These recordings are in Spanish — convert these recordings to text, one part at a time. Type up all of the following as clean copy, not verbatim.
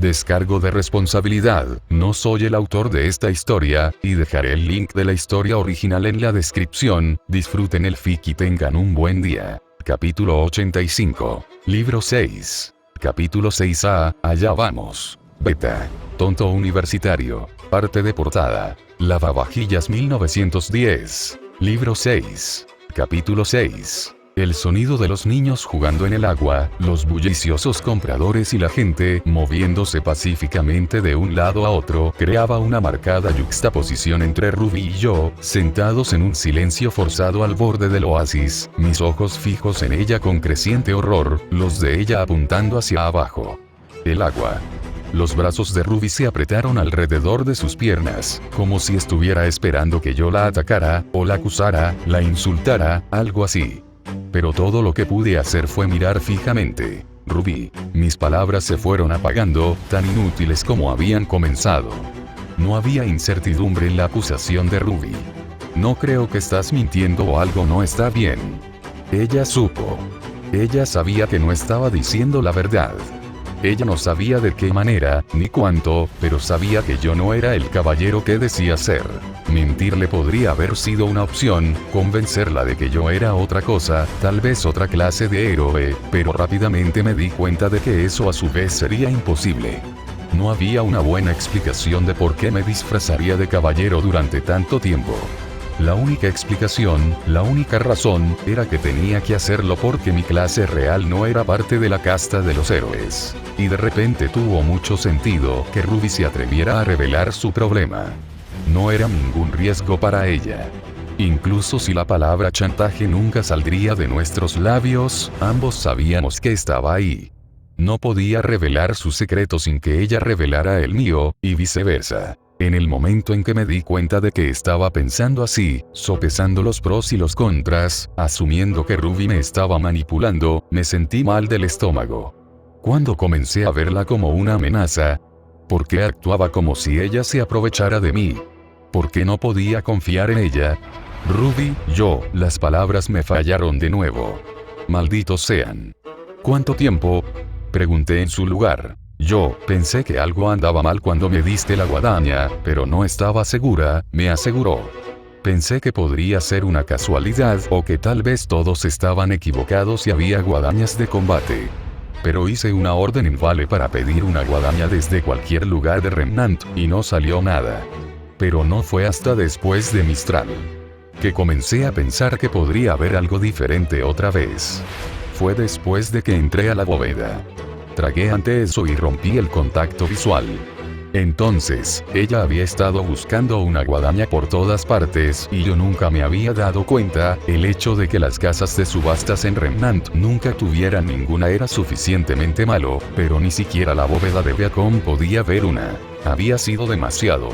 Descargo de responsabilidad, no soy el autor de esta historia, y dejaré el link de la historia original en la descripción. Disfruten el fic y tengan un buen día. Capítulo 85. Libro 6. Capítulo 6A, allá vamos. Beta. Tonto universitario. Parte de portada. Lavavajillas 1910. Libro 6. Capítulo 6. El sonido de los niños jugando en el agua, los bulliciosos compradores y la gente moviéndose pacíficamente de un lado a otro creaba una marcada yuxtaposición entre Ruby y yo, sentados en un silencio forzado al borde del oasis, mis ojos fijos en ella con creciente horror, los de ella apuntando hacia abajo. El agua. Los brazos de Ruby se apretaron alrededor de sus piernas, como si estuviera esperando que yo la atacara, o la acusara, la insultara, algo así. Pero todo lo que pude hacer fue mirar fijamente. Ruby. Mis palabras se fueron apagando, tan inútiles como habían comenzado. No había incertidumbre en la acusación de Ruby. No creo que estás mintiendo o algo no está bien. Ella supo. Ella sabía que no estaba diciendo la verdad. Ella no sabía de qué manera, ni cuánto, pero sabía que yo no era el caballero que decía ser. Mentirle podría haber sido una opción, convencerla de que yo era otra cosa, tal vez otra clase de héroe, pero rápidamente me di cuenta de que eso a su vez sería imposible. No había una buena explicación de por qué me disfrazaría de caballero durante tanto tiempo. La única explicación, la única razón, era que tenía que hacerlo porque mi clase real no era parte de la casta de los héroes. Y de repente tuvo mucho sentido que Ruby se atreviera a revelar su problema. No era ningún riesgo para ella. Incluso si la palabra chantaje nunca saldría de nuestros labios, ambos sabíamos que estaba ahí. No podía revelar su secreto sin que ella revelara el mío, y viceversa. En el momento en que me di cuenta de que estaba pensando así, sopesando los pros y los contras, asumiendo que Ruby me estaba manipulando, me sentí mal del estómago. Cuando comencé a verla como una amenaza, ¿por qué actuaba como si ella se aprovechara de mí? ¿Por qué no podía confiar en ella? Ruby, las palabras me fallaron de nuevo. Malditos sean. ¿Cuánto tiempo? Pregunté en su lugar. Yo pensé que algo andaba mal cuando me diste la guadaña, pero no estaba segura, me aseguró. Pensé que podría ser una casualidad o que tal vez todos estaban equivocados y había guadañas de combate. Pero hice una orden en Vale para pedir una guadaña desde cualquier lugar de Remnant, y no salió nada. Pero no fue hasta después de Mistral que comencé a pensar que podría haber algo diferente otra vez. Fue después de que entré a la bóveda. Tragué ante eso y rompí el contacto visual. Entonces, ella había estado buscando una guadaña por todas partes y yo nunca me había dado cuenta. El hecho de que las casas de subastas en Remnant nunca tuvieran ninguna era suficientemente malo, pero ni siquiera la bóveda de Beacon podía ver una. Había sido demasiado.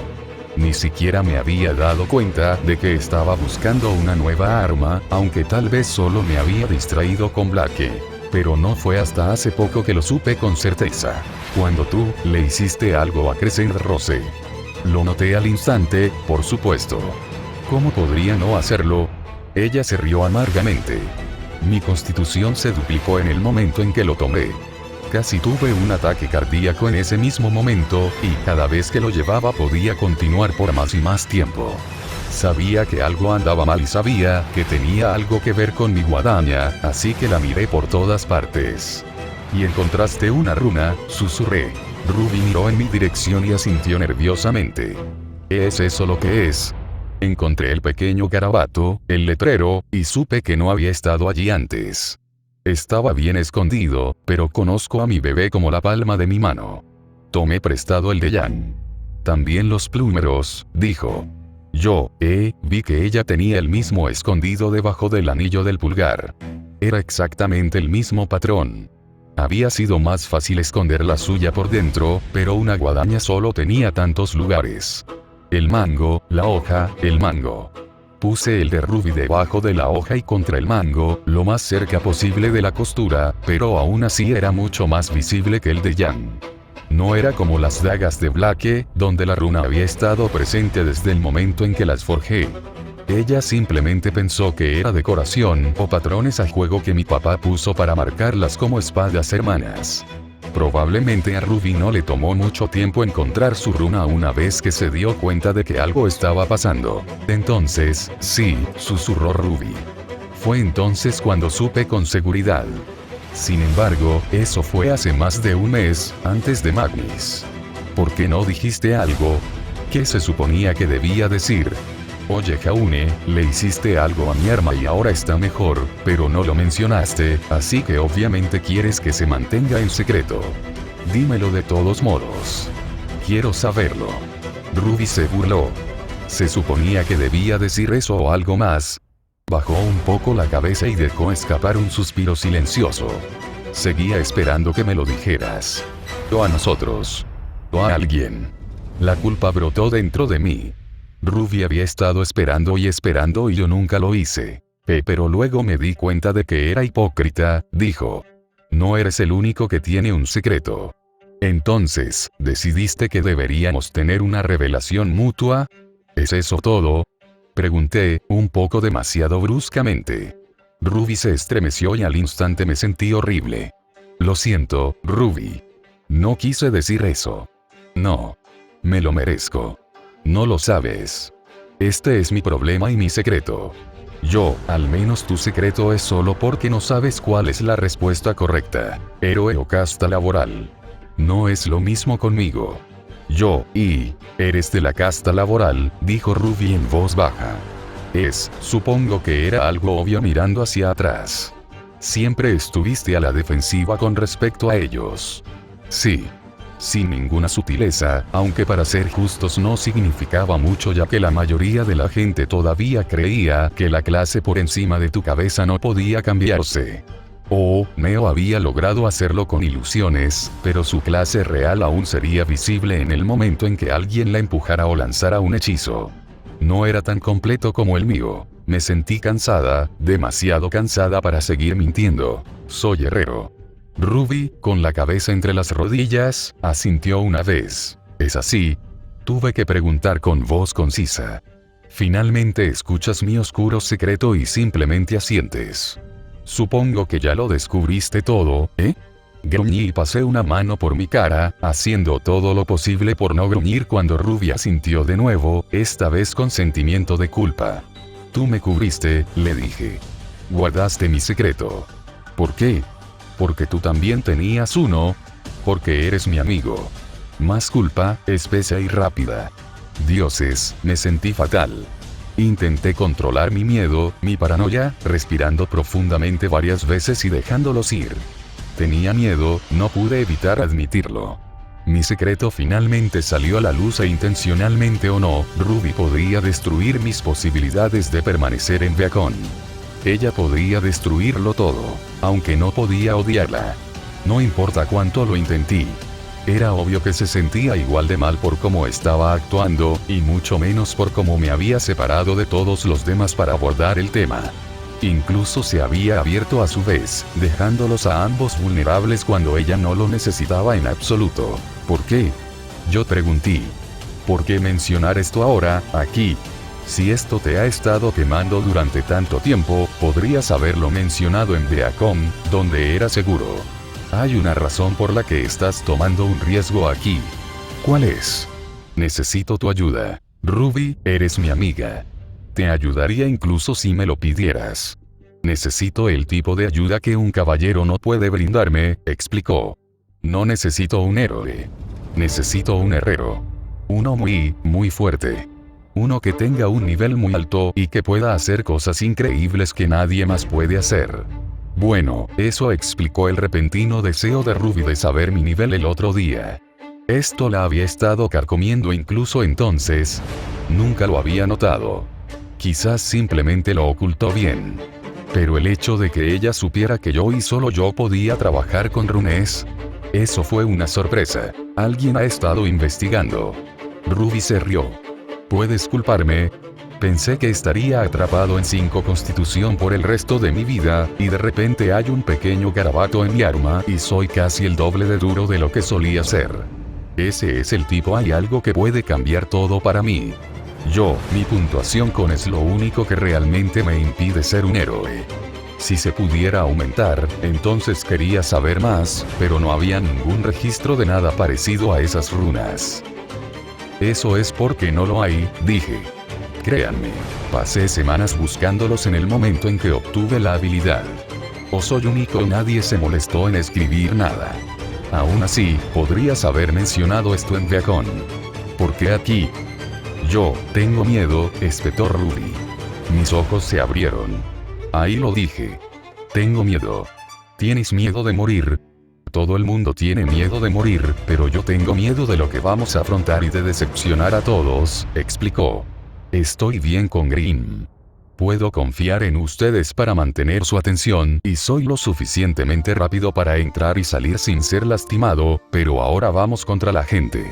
Ni siquiera me había dado cuenta de que estaba buscando una nueva arma, aunque tal vez solo me había distraído con Blake. Pero no fue hasta hace poco que lo supe con certeza. Cuando tú le hiciste algo a Crescent Rose. Lo noté al instante, por supuesto. ¿Cómo podría no hacerlo? Ella se rió amargamente. Mi constitución se duplicó en el momento en que lo tomé. Casi tuve un ataque cardíaco en ese mismo momento, y cada vez que lo llevaba podía continuar por más y más tiempo. Sabía que algo andaba mal y sabía que tenía algo que ver con mi guadaña, así que la miré por todas partes. ¿Y encontraste una runa?, susurré. Ruby miró en mi dirección y asintió nerviosamente. ¿Es eso lo que es? Encontré el pequeño garabato, el letrero, y supe que no había estado allí antes. Estaba bien escondido, pero conozco a mi bebé como la palma de mi mano. Tomé prestado el de Jan. También los plúmeros, dijo. Vi que ella tenía el mismo escondido debajo del anillo del pulgar. Era exactamente el mismo patrón. Había sido más fácil esconder la suya por dentro, pero una guadaña solo tenía tantos lugares. El mango, la hoja, el mango. Puse el de Ruby debajo de la hoja y contra el mango, lo más cerca posible de la costura, pero aún así era mucho más visible que el de Jan. No era como las dagas de Blake, donde la runa había estado presente desde el momento en que las forjé. Ella simplemente pensó que era decoración o patrones a juego que mi papá puso para marcarlas como espadas hermanas. Probablemente a Ruby no le tomó mucho tiempo encontrar su runa una vez que se dio cuenta de que algo estaba pasando. Entonces, sí, susurró Ruby. Fue entonces cuando supe con seguridad. Sin embargo, eso fue hace más de un mes, antes de Magnus. ¿Por qué no dijiste algo? ¿Qué se suponía que debía decir? Oye Jaune, le hiciste algo a mi arma y ahora está mejor, pero no lo mencionaste, así que obviamente quieres que se mantenga en secreto. Dímelo de todos modos. Quiero saberlo. Ruby se burló. Se suponía que debía decir eso o algo más. Bajó un poco la cabeza y dejó escapar un suspiro silencioso. Seguía esperando que me lo dijeras. O a nosotros. O a alguien. La culpa brotó dentro de mí. Ruby había estado esperando y yo nunca lo hice. Pero luego me di cuenta de que era hipócrita, dijo. No eres el único que tiene un secreto. Entonces, ¿decidiste que deberíamos tener una revelación mutua? ¿Es eso todo? Pregunté, un poco demasiado bruscamente. Ruby se estremeció y al instante me sentí horrible. Lo siento, Ruby. No quise decir eso. No. Me lo merezco. No lo sabes. Este es mi problema y mi secreto. Yo, al menos tu secreto es solo porque no sabes cuál es la respuesta correcta. Héroe o casta laboral. No es lo mismo conmigo. Eres de la casta laboral, dijo Ruby en voz baja. Supongo que era algo obvio mirando hacia atrás. Siempre estuviste a la defensiva con respecto a ellos. Sí. Sin ninguna sutileza, aunque para ser justos no significaba mucho ya que la mayoría de la gente todavía creía que la clase por encima de tu cabeza no podía cambiarse. Neo había logrado hacerlo con ilusiones, pero su clase real aún sería visible en el momento en que alguien la empujara o lanzara un hechizo. No era tan completo como el mío. Me sentí cansada, demasiado cansada para seguir mintiendo. Soy herrero. Ruby, con la cabeza entre las rodillas, asintió una vez. ¿Es así? Tuve que preguntar con voz concisa. Finalmente escuchas mi oscuro secreto y simplemente asientes. Supongo que ya lo descubriste todo, ¿eh? Gruñí y pasé una mano por mi cara, haciendo todo lo posible por no gruñir cuando Ruby asintió de nuevo, esta vez con sentimiento de culpa. Tú me cubriste, le dije. Guardaste mi secreto. ¿Por qué? Porque tú también tenías uno. Porque eres mi amigo. Más culpa, espesa y rápida. Dioses, me sentí fatal. Intenté controlar mi miedo, mi paranoia, respirando profundamente varias veces y dejándolos ir. Tenía miedo, no pude evitar admitirlo. Mi secreto finalmente salió a la luz e intencionalmente o no, Ruby podría destruir mis posibilidades de permanecer en Beacon. Ella podía destruirlo todo, aunque no podía odiarla. No importa cuánto lo intenté. Era obvio que se sentía igual de mal por cómo estaba actuando, y mucho menos por cómo me había separado de todos los demás para abordar el tema. Incluso se había abierto a su vez, dejándolos a ambos vulnerables cuando ella no lo necesitaba en absoluto. ¿Por qué? Yo pregunté. ¿Por qué mencionar esto ahora, aquí? Si esto te ha estado quemando durante tanto tiempo, podrías haberlo mencionado en Beacon, donde era seguro. Hay una razón por la que estás tomando un riesgo aquí. ¿Cuál es? Necesito tu ayuda. Ruby, eres mi amiga. Te ayudaría incluso si me lo pidieras. Necesito el tipo de ayuda que un caballero no puede brindarme, explicó. No necesito un héroe. Necesito un herrero. Uno muy fuerte. Uno que tenga un nivel muy alto y que pueda hacer cosas increíbles que nadie más puede hacer. Bueno, eso explicó el repentino deseo de Ruby de saber mi nivel el otro día. Esto la había estado carcomiendo incluso entonces. Nunca lo había notado. Quizás simplemente lo ocultó bien. Pero el hecho de que ella supiera que yo y solo yo podía trabajar con runes, eso fue una sorpresa. Alguien ha estado investigando. Ruby se rió. ¿Puedes culparme? Pensé que estaría atrapado en 5 Constitución por el resto de mi vida, y de repente hay un pequeño garabato en mi arma y soy casi el doble de duro de lo que solía ser. Ese es el tipo, hay algo que puede cambiar todo para mí. Mi puntuación con es lo único que realmente me impide ser un héroe. Si se pudiera aumentar, entonces quería saber más, pero no había ningún registro de nada parecido a esas runas. Eso es porque no lo hay, dije. Créanme, pasé semanas buscándolos en el momento en que obtuve la habilidad. O soy único y nadie se molestó en escribir nada. Aún así, podrías haber mencionado esto en Beacon. ¿Por qué aquí? Yo, tengo miedo, espetó Ruby. Mis ojos se abrieron. Ahí lo dije. Tengo miedo. ¿Tienes miedo de morir? Todo el mundo tiene miedo de morir, pero yo tengo miedo de lo que vamos a afrontar y de decepcionar a todos, explicó. Estoy bien con Grimm. Puedo confiar en ustedes para mantener su atención y soy lo suficientemente rápido para entrar y salir sin ser lastimado, pero ahora vamos contra la gente.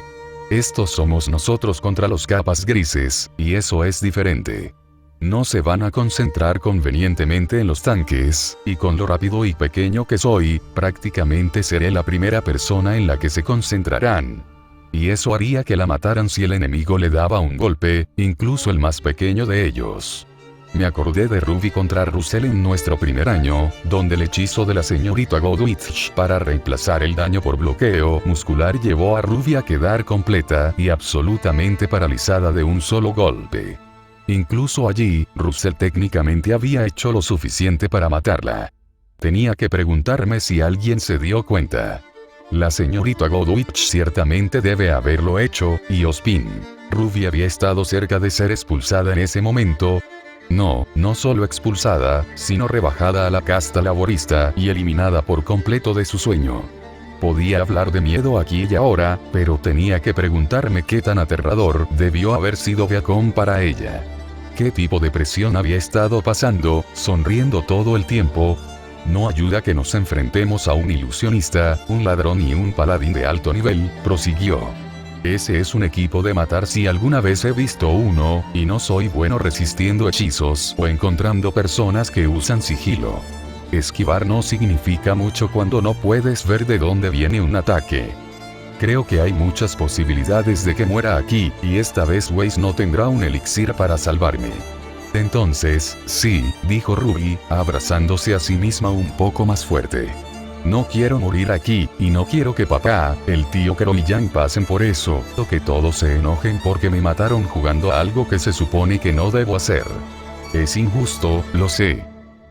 Estos somos nosotros contra los capas grises, y eso es diferente. No se van a concentrar convenientemente en los tanques, y con lo rápido y pequeño que soy, prácticamente seré la primera persona en la que se concentrarán. Y eso haría que la mataran si el enemigo le daba un golpe, incluso el más pequeño de ellos. Me acordé de Ruby contra Russell en nuestro primer año, donde el hechizo de la señorita Godwitch para reemplazar el daño por bloqueo muscular llevó a Ruby a quedar completa y absolutamente paralizada de un solo golpe. Incluso allí, Russell técnicamente había hecho lo suficiente para matarla. Tenía que preguntarme si alguien se dio cuenta. La señorita Godwitch ciertamente debe haberlo hecho, y Ospin. Ruby había estado cerca de ser expulsada en ese momento. No solo expulsada, sino rebajada a la casta laborista y eliminada por completo de su sueño. Podía hablar de miedo aquí y ahora, pero tenía que preguntarme qué tan aterrador debió haber sido Beacon para ella. ¿Qué tipo de presión había estado pasando, sonriendo todo el tiempo? No ayuda que nos enfrentemos a un ilusionista, un ladrón y un paladín de alto nivel, prosiguió. Ese es un equipo de matar si alguna vez he visto uno, y no soy bueno resistiendo hechizos o encontrando personas que usan sigilo. Esquivar no significa mucho cuando no puedes ver de dónde viene un ataque. Creo que hay muchas posibilidades de que muera aquí, y esta vez Weiss no tendrá un elixir para salvarme. Entonces, sí, dijo Ruby, abrazándose a sí misma un poco más fuerte. No quiero morir aquí, y no quiero que papá, el tío Carol y Jan pasen por eso, o que todos se enojen porque me mataron jugando a algo que se supone que no debo hacer. Es injusto, lo sé.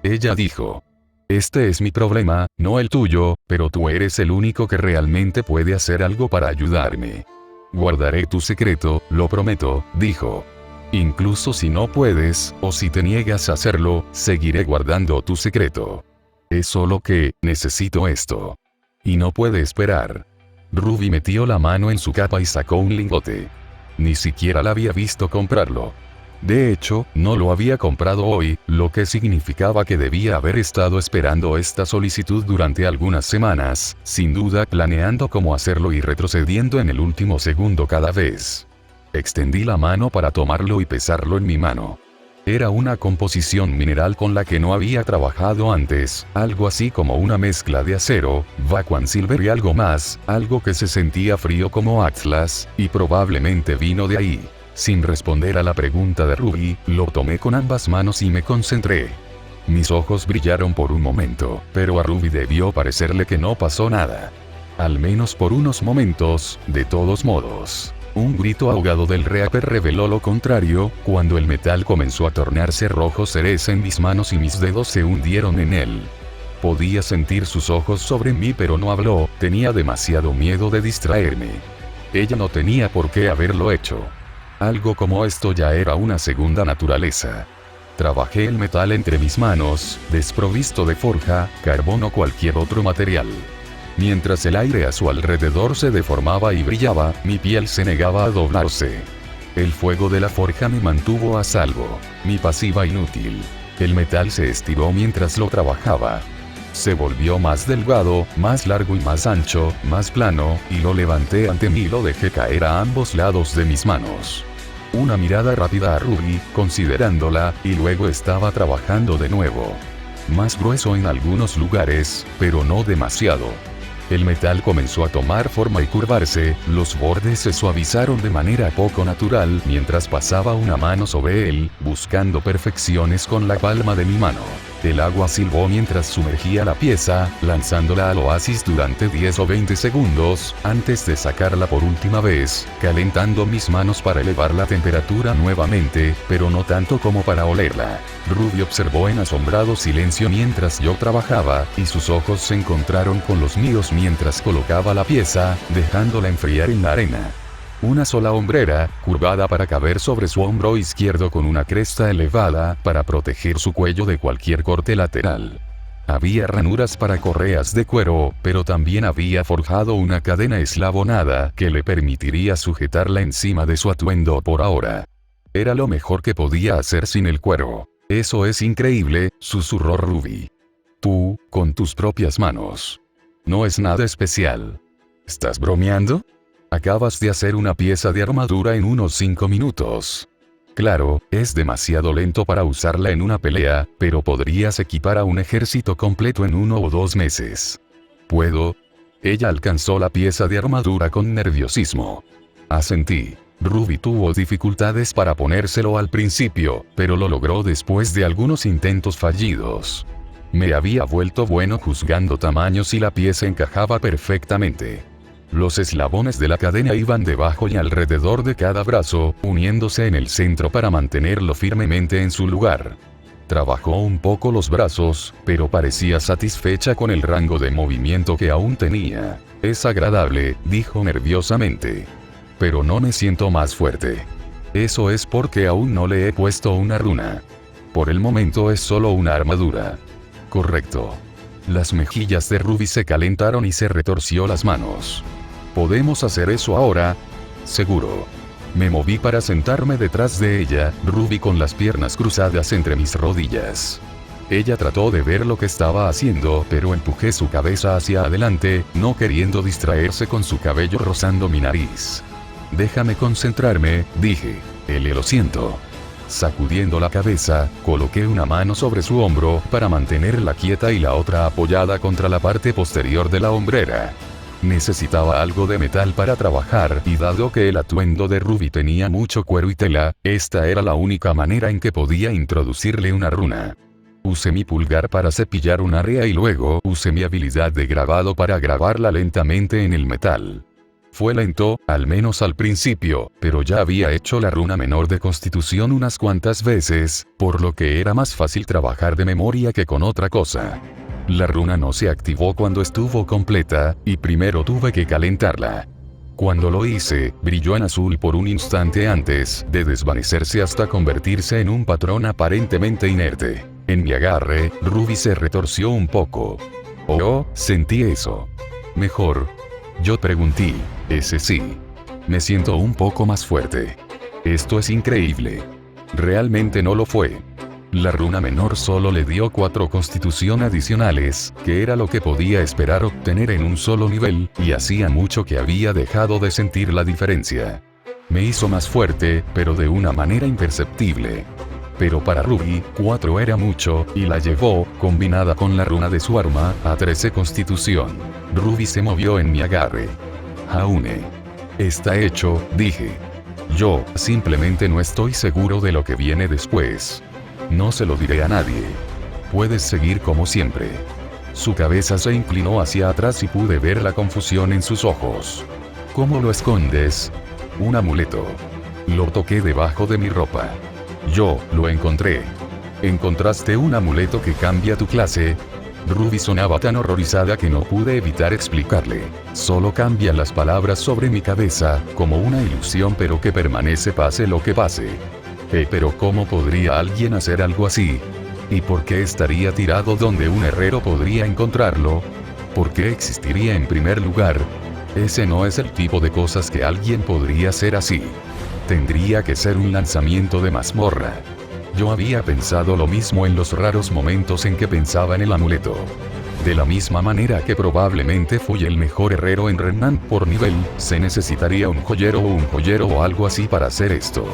Ella dijo. Este es mi problema, no el tuyo, pero tú eres el único que realmente puede hacer algo para ayudarme. Guardaré tu secreto, lo prometo, dijo. Incluso si no puedes, o si te niegas a hacerlo, seguiré guardando tu secreto. Es solo que, necesito esto. Y no puede esperar. Ruby metió la mano en su capa y sacó un lingote. Ni siquiera la había visto comprarlo. De hecho, no lo había comprado hoy, lo que significaba que debía haber estado esperando esta solicitud durante algunas semanas, sin duda planeando cómo hacerlo y retrocediendo en el último segundo cada vez. Extendí la mano para tomarlo y pesarlo en mi mano. Era una composición mineral con la que no había trabajado antes, algo así como una mezcla de acero, Vacuum Silver y algo más, algo que se sentía frío como Atlas, y probablemente vino de ahí. Sin responder a la pregunta de Ruby, lo tomé con ambas manos y me concentré. Mis ojos brillaron por un momento, pero a Ruby debió parecerle que no pasó nada. Al menos por unos momentos, de todos modos. Un grito ahogado del Reaper reveló lo contrario, cuando el metal comenzó a tornarse rojo cereza en mis manos y mis dedos se hundieron en él. Podía sentir sus ojos sobre mí pero no habló, tenía demasiado miedo de distraerme. Ella no tenía por qué haberlo hecho. Algo como esto ya era una segunda naturaleza. Trabajé el metal entre mis manos, desprovisto de forja, carbón o cualquier otro material. Mientras el aire a su alrededor se deformaba y brillaba, mi piel se negaba a doblarse. El fuego de la forja me mantuvo a salvo. Mi pasiva inútil. El metal se estiró mientras lo trabajaba. Se volvió más delgado, más largo y más ancho, más plano, y lo levanté ante mí y lo dejé caer a ambos lados de mis manos. Una mirada rápida a Ruby, considerándola, y luego estaba trabajando de nuevo. Más grueso en algunos lugares, pero no demasiado. El metal comenzó a tomar forma y curvarse, los bordes se suavizaron de manera poco natural mientras pasaba una mano sobre él, buscando perfecciones con la palma de mi mano. El agua silbó mientras sumergía la pieza, lanzándola al oasis durante 10 o 20 segundos, antes de sacarla por última vez, calentando mis manos para elevar la temperatura nuevamente, pero no tanto como para olerla. Ruby observó en asombrado silencio mientras yo trabajaba, y sus ojos se encontraron con los míos mientras colocaba la pieza, dejándola enfriar en la arena. Una sola hombrera, curvada para caber sobre su hombro izquierdo con una cresta elevada, para proteger su cuello de cualquier corte lateral. Había ranuras para correas de cuero, pero también había forjado una cadena eslabonada que le permitiría sujetarla encima de su atuendo por ahora. Era lo mejor que podía hacer sin el cuero. Eso es increíble, susurró Ruby. Tú, con tus propias manos. No es nada especial. ¿Estás bromeando? Acabas de hacer una pieza de armadura en unos 5 minutos. Claro, es demasiado lento para usarla en una pelea, pero podrías equipar a un ejército completo en 1 o 2 meses. ¿Puedo? Ella alcanzó la pieza de armadura con nerviosismo. Asentí. Ruby tuvo dificultades para ponérselo al principio, pero lo logró después de algunos intentos fallidos. Me había vuelto bueno juzgando tamaños y la pieza encajaba perfectamente. Los eslabones de la cadena iban debajo y alrededor de cada brazo, uniéndose en el centro para mantenerlo firmemente en su lugar. Trabajó un poco los brazos, pero parecía satisfecha con el rango de movimiento que aún tenía. Es agradable, dijo nerviosamente. Pero no me siento más fuerte. Eso es porque aún no le he puesto una runa. Por el momento es solo una armadura. Correcto. Las mejillas de Ruby se calentaron y se retorció las manos. ¿Podemos hacer eso ahora? Seguro. Me moví para sentarme detrás de ella, Ruby con las piernas cruzadas entre mis rodillas. Ella trató de ver lo que estaba haciendo, pero empujé su cabeza hacia adelante, no queriendo distraerse con su cabello rozando mi nariz. Déjame concentrarme, dije. Lo siento. Sacudiendo la cabeza, coloqué una mano sobre su hombro para mantenerla quieta y la otra apoyada contra la parte posterior de la hombrera. Necesitaba algo de metal para trabajar y dado que el atuendo de Ruby tenía mucho cuero y tela, esta era la única manera en que podía introducirle una runa. Usé mi pulgar para cepillar un área y luego usé mi habilidad de grabado para grabarla lentamente en el metal. Fue lento, al menos al principio, pero ya había hecho la runa menor de constitución unas cuantas veces, por lo que era más fácil trabajar de memoria que con otra cosa. La runa no se activó cuando estuvo completa, y primero tuve que calentarla. Cuando lo hice, brilló en azul por un instante antes de desvanecerse hasta convertirse en un patrón aparentemente inerte. En mi agarre, Ruby se retorció un poco. Oh, sentí eso. Mejor. Yo pregunté. Ese sí. Me siento un poco más fuerte. Esto es increíble. Realmente no lo fue. La runa menor solo le dio 4 constitución adicionales, que era lo que podía esperar obtener en un solo nivel, y hacía mucho que había dejado de sentir la diferencia. Me hizo más fuerte, pero de una manera imperceptible. Pero para Ruby, 4 era mucho, y la llevó, combinada con la runa de su arma, a 13 constitución. Ruby se movió en mi agarre. Jaune. Está hecho, dije. Yo, simplemente no estoy seguro de lo que viene después. No se lo diré a nadie. Puedes seguir como siempre. Su cabeza se inclinó hacia atrás y pude ver la confusión en sus ojos. ¿Cómo lo escondes? Un amuleto. Lo toqué debajo de mi ropa. Yo lo encontré. ¿Encontraste un amuleto que cambia tu clase? Ruby sonaba tan horrorizada que no pude evitar explicarle. Solo cambia las palabras sobre mi cabeza, como una ilusión pero que permanece pase lo que pase. Pero ¿cómo podría alguien hacer algo así? ¿Y por qué estaría tirado donde un herrero podría encontrarlo? ¿Por qué existiría en primer lugar? Ese no es el tipo de cosas que alguien podría hacer así. Tendría que ser un lanzamiento de mazmorra. Yo había pensado lo mismo en los raros momentos en que pensaba en el amuleto. De la misma manera que probablemente fui el mejor herrero en Remnant por nivel, se necesitaría un joyero o algo así para hacer esto.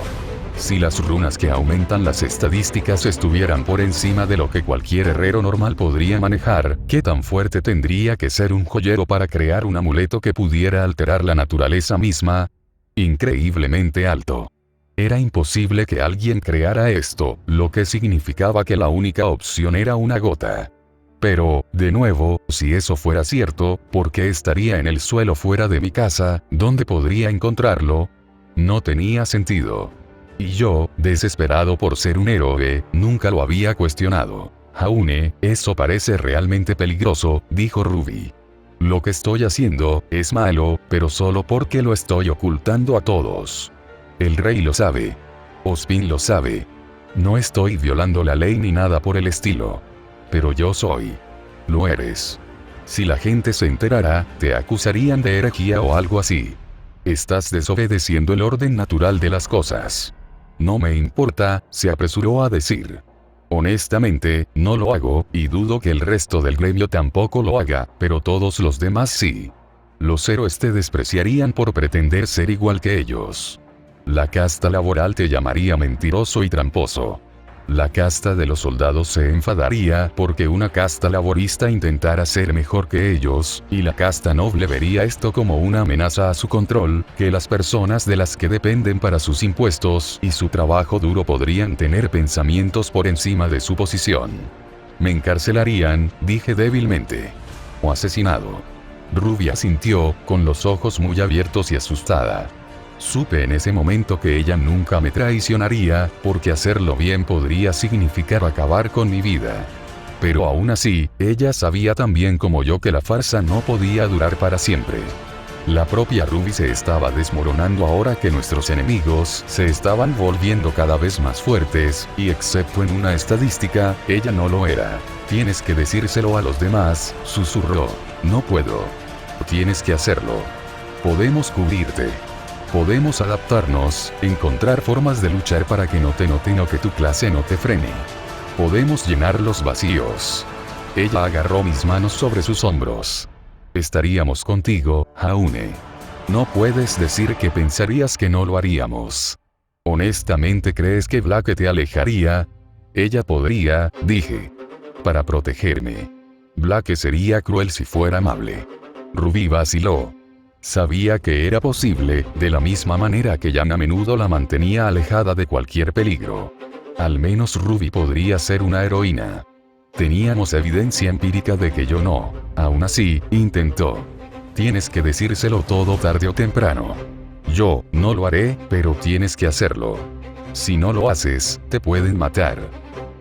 Si las runas que aumentan las estadísticas estuvieran por encima de lo que cualquier herrero normal podría manejar, ¿qué tan fuerte tendría que ser un joyero para crear un amuleto que pudiera alterar la naturaleza misma? Increíblemente alto. Era imposible que alguien creara esto, lo que significaba que la única opción era una gota. Pero, de nuevo, si eso fuera cierto, ¿por qué estaría en el suelo fuera de mi casa? ¿Dónde podría encontrarlo? No tenía sentido. Y yo, desesperado por ser un héroe, nunca lo había cuestionado. Haune, eso parece realmente peligroso, dijo Ruby. Lo que estoy haciendo es malo, pero solo porque lo estoy ocultando a todos. El rey lo sabe. Ozpin lo sabe. No estoy violando la ley ni nada por el estilo. Pero yo soy. Lo eres. Si la gente se enterara, te acusarían de herejía o algo así. Estás desobedeciendo el orden natural de las cosas. No me importa, se apresuró a decir. Honestamente, no lo hago, y dudo que el resto del gremio tampoco lo haga, pero todos los demás sí. Los héroes te despreciarían por pretender ser igual que ellos. La casta laboral te llamaría mentiroso y tramposo. La casta de los soldados se enfadaría porque una casta laborista intentara ser mejor que ellos, y la casta noble vería esto como una amenaza a su control, que las personas de las que dependen para sus impuestos y su trabajo duro podrían tener pensamientos por encima de su posición. Me encarcelarían, dije débilmente. O asesinado. Ruby asintió, con los ojos muy abiertos y asustada. Supe en ese momento que ella nunca me traicionaría, porque hacerlo bien podría significar acabar con mi vida. Pero aún así, ella sabía tan bien como yo que la farsa no podía durar para siempre. La propia Ruby se estaba desmoronando ahora que nuestros enemigos se estaban volviendo cada vez más fuertes, y excepto en una estadística, ella no lo era. Tienes que decírselo a los demás, susurró. No puedo. Tienes que hacerlo. Podemos cubrirte. Podemos adaptarnos, encontrar formas de luchar para que no te noten o que tu clase no te frene. Podemos llenar los vacíos. Ella agarró mis manos sobre sus hombros. Estaríamos contigo, Haune. No puedes decir que pensarías que no lo haríamos. ¿Honestamente crees que Blake te alejaría? Ella podría, dije. Para protegerme. Blake sería cruel si fuera amable. Ruby vaciló. Sabía que era posible, de la misma manera que Jan a menudo la mantenía alejada de cualquier peligro. Al menos Ruby podría ser una heroína. Teníamos evidencia empírica de que yo no. Aún así, intentó. Tienes que decírselo todo tarde o temprano. Yo, no lo haré, pero tienes que hacerlo. Si no lo haces, te pueden matar.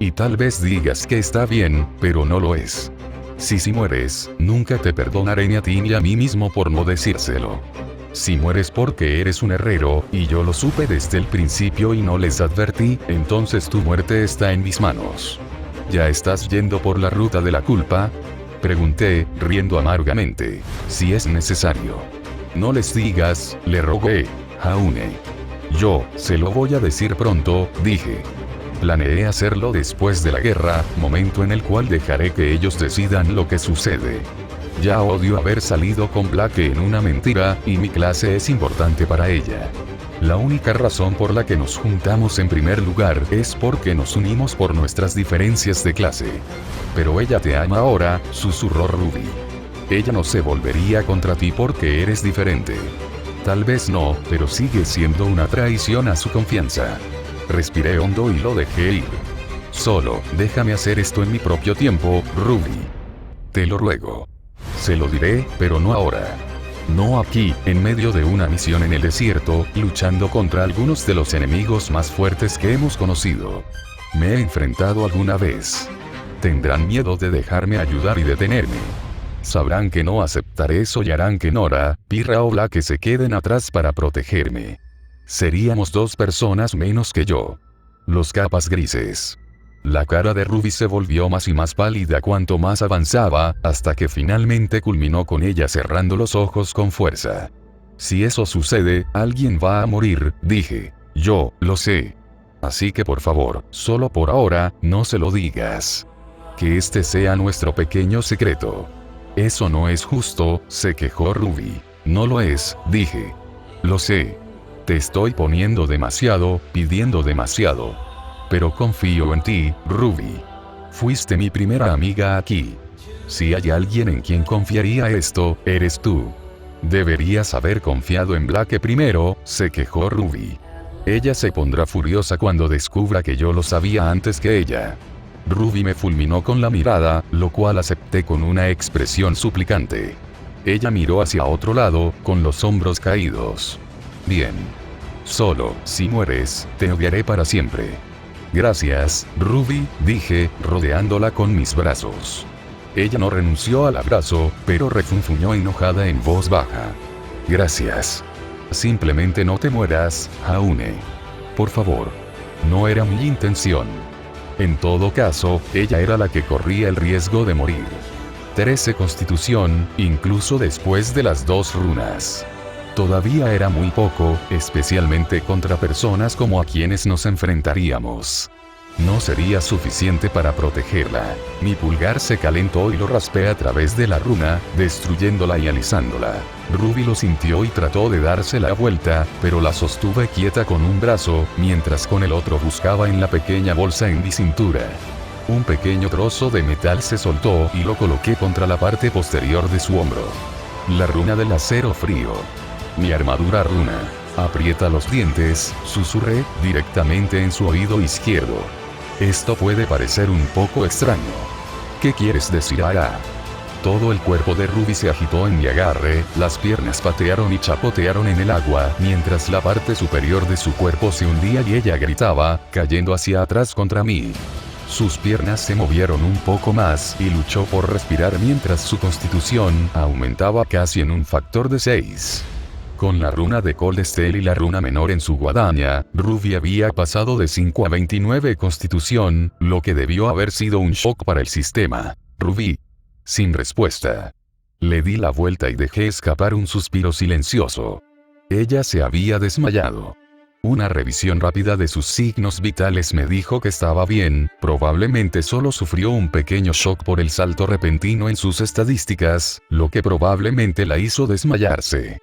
Y tal vez digas que está bien, pero no lo es. Si mueres, nunca te perdonaré ni a ti ni a mí mismo por no decírselo. Si mueres porque eres un herrero, y yo lo supe desde el principio y no les advertí, entonces tu muerte está en mis manos. ¿Ya estás yendo por la ruta de la culpa? Pregunté, riendo amargamente. Si es necesario. No les digas, le rogué, Haune. Yo, se lo voy a decir pronto, dije. Planeé hacerlo después de la guerra, momento en el cual dejaré que ellos decidan lo que sucede. Ya odio haber salido con Blake en una mentira, y mi clase es importante para ella. La única razón por la que nos juntamos en primer lugar es porque nos unimos por nuestras diferencias de clase. Pero ella te ama ahora, susurró Ruby. Ella no se volvería contra ti porque eres diferente. Tal vez no, pero sigue siendo una traición a su confianza. Respiré hondo y lo dejé ir. Solo, déjame hacer esto en mi propio tiempo, Ruby. Te lo ruego. Se lo diré, pero no ahora. No aquí, en medio de una misión en el desierto, luchando contra algunos de los enemigos más fuertes que hemos conocido. Me he enfrentado alguna vez. Tendrán miedo de dejarme ayudar y detenerme. Sabrán que no aceptaré eso y harán que Nora, Pirra o Blake se queden atrás para protegerme. Seríamos 2 personas menos que yo. Los capas grises. La cara de Ruby se volvió más y más pálida cuanto más avanzaba, hasta que finalmente culminó con ella cerrando los ojos con fuerza. Si eso sucede, alguien va a morir, dije. Yo, lo sé. Así que por favor, solo por ahora, no se lo digas. Que este sea nuestro pequeño secreto. Eso no es justo, se quejó Ruby. No lo es, dije. Lo sé. Te estoy poniendo demasiado, pidiendo demasiado. Pero confío en ti, Ruby. Fuiste mi primera amiga aquí. Si hay alguien en quien confiaría esto, eres tú. Deberías haber confiado en Blake primero, se quejó Ruby. Ella se pondrá furiosa cuando descubra que yo lo sabía antes que ella. Ruby me fulminó con la mirada, lo cual acepté con una expresión suplicante. Ella miró hacia otro lado, con los hombros caídos. Bien. Solo, si mueres, te odiaré para siempre. Gracias, Ruby, dije, rodeándola con mis brazos. Ella no renunció al abrazo, pero refunfuñó enojada en voz baja. Gracias. Simplemente no te mueras, Jaune. Por favor. No era mi intención. En todo caso, ella era la que corría el riesgo de morir. 13 constitución, incluso después de las 2 runas. Todavía era muy poco, especialmente contra personas como a quienes nos enfrentaríamos. No sería suficiente para protegerla. Mi pulgar se calentó y lo raspé a través de la runa, destruyéndola y alisándola. Ruby lo sintió y trató de darse la vuelta, pero la sostuve quieta con un brazo, mientras con el otro buscaba en la pequeña bolsa en mi cintura. Un pequeño trozo de metal se soltó y lo coloqué contra la parte posterior de su hombro. La runa del acero frío. Mi armadura runa. Aprieta los dientes, susurré, directamente en su oído izquierdo. Esto puede parecer un poco extraño. ¿Qué quieres decir, Ara? Todo el cuerpo de Ruby se agitó en mi agarre, las piernas patearon y chapotearon en el agua, mientras la parte superior de su cuerpo se hundía y ella gritaba, cayendo hacia atrás contra mí. Sus piernas se movieron un poco más y luchó por respirar mientras su constitución aumentaba casi en un factor de 6. Con la runa de Cold Steel y la runa menor en su guadaña, Ruby había pasado de 5 a 29 constitución, lo que debió haber sido un shock para el sistema. Ruby. Sin respuesta. Le di la vuelta y dejé escapar un suspiro silencioso. Ella se había desmayado. Una revisión rápida de sus signos vitales me dijo que estaba bien, probablemente solo sufrió un pequeño shock por el salto repentino en sus estadísticas, lo que probablemente la hizo desmayarse.